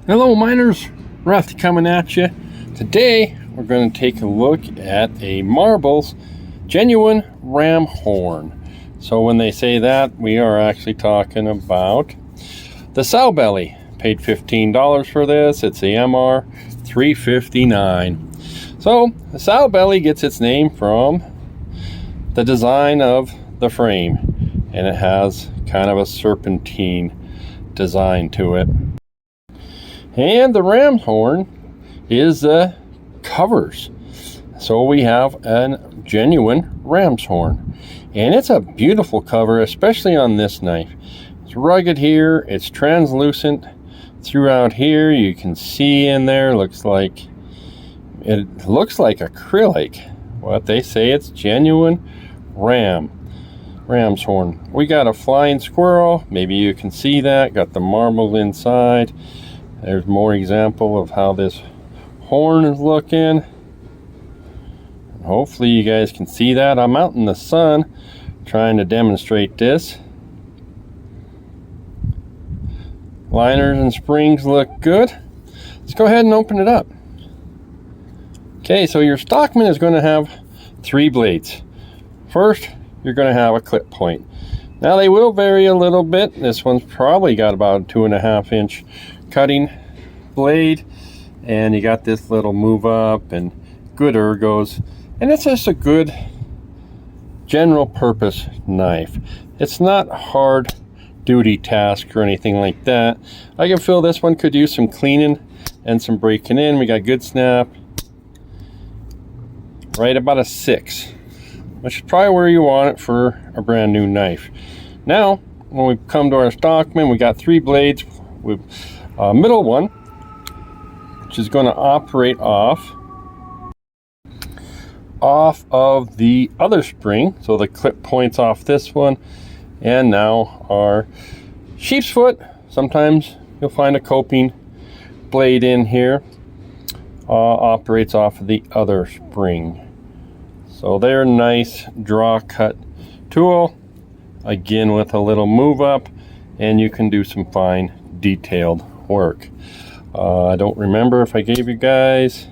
Hello miners, Rusty coming at you. Today we're going to take a look at a Marbles genuine ram horn. So when they say that, we are actually talking about the sow belly. Paid $15 for this. It's the MR359. So the sow belly gets its name from the design of the frame, and it has kind of a serpentine design to it. And the ram horn is the covers. So we have a genuine ram's horn. And it's a beautiful cover, especially on this knife. It's rugged here, it's translucent throughout here. You can see in there, it looks like acrylic. What they say, it's genuine ram's horn. We got a flying squirrel, maybe you can see that, got the marble inside. There's more example of how this horn is looking. Hopefully you guys can see that. I'm out in the sun trying to demonstrate this. Liners and springs look good. Let's go ahead and open it up. Okay, so your Stockman is going to have 3 blades. First, you're going to have a clip point. Now they will vary a little bit. This one's probably got about a 2.5 inch cutting blade, and you got this little move up and good ergos, and it's just a good general purpose knife. It's not hard duty task or anything like that. I can feel this one could use some cleaning and some breaking in. We got good snap, right about a 6, which is probably where you want it for a brand new knife. Now when we come to our Stockman, we got 3 blades with middle one, which is going to operate off of the other spring, so the clip points off this one. And now our sheepsfoot, sometimes you'll find a coping blade in here, operates off of the other spring. So they're a nice draw cut tool, again with a little move up, and you can do some fine detailed work. I don't remember if I gave you guys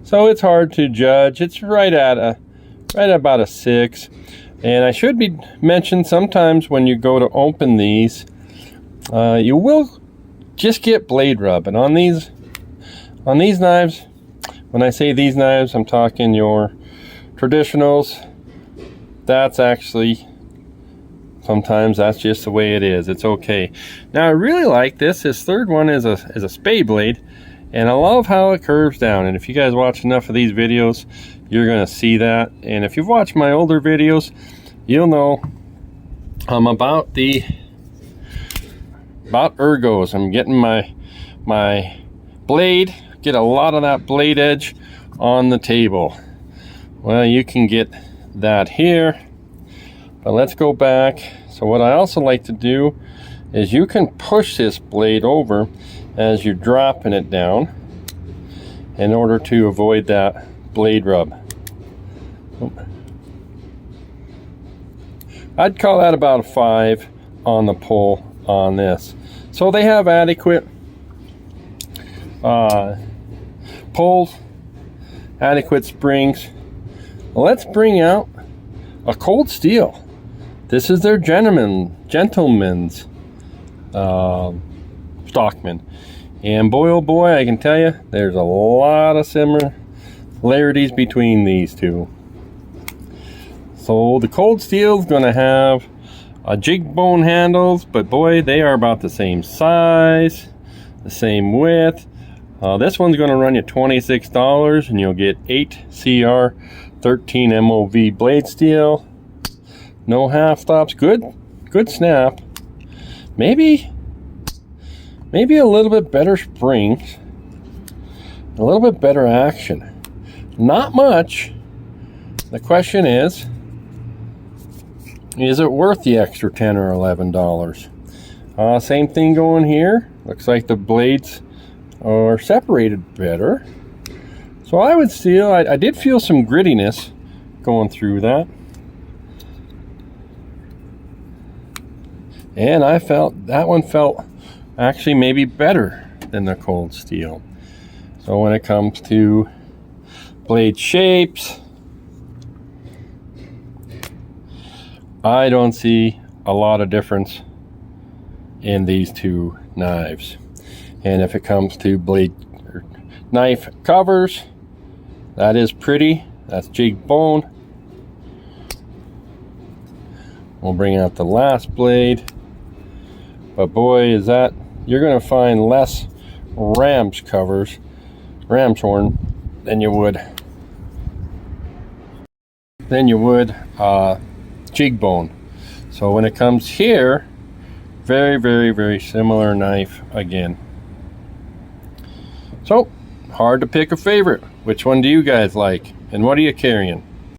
so it's hard to judge. It's right about a 6. And I should be mentioned, sometimes when you go to open these, you will just get blade rub. And on these knives, when I say these knives, I'm talking your traditionals. That's actually, sometimes that's just the way it is. It's okay. Now I really like this. This third one is a Spey blade, and I love how it curves down. And if you guys watch enough of these videos, you're gonna see that. And if you've watched my older videos, you'll know about ergos. I'm getting my blade, get a lot of that blade edge on the table. Well, you can get that here, but let's go back. So what I also like to do is you can push this blade over as you're dropping it down in order to avoid that blade rub. I'd call that about a 5 on the pull on this. So they have adequate pulls, adequate springs. Let's bring out a cold steel. This is their gentleman's Stockman. And boy oh boy, I can tell you, there's a lot of similarities between these two. So the cold steel is going to have jig bone handles, but boy, they are about the same size, the same width. This one's going to run you $26, and you'll get 8 CR 13 MOV blade steel, no half stops, good snap, maybe a little bit better springs, a little bit better action, not much. The question is it worth the extra $10 or $11? Same thing going here. Looks like the blades are separated better. So I would still, I did feel some grittiness going through that. And I felt that one felt actually maybe better than the cold steel. So when it comes to blade shapes, I don't see a lot of difference in these two knives. And if it comes to blade or knife covers, that is pretty. That's jig bone. We'll bring out the last blade. But boy, is that, you're going to find less ram's covers, ram's horn, than you would jig bone. So when it comes here, very, very, very similar knife again. So hard to pick a favorite. Which one do you guys like, and what are you carrying?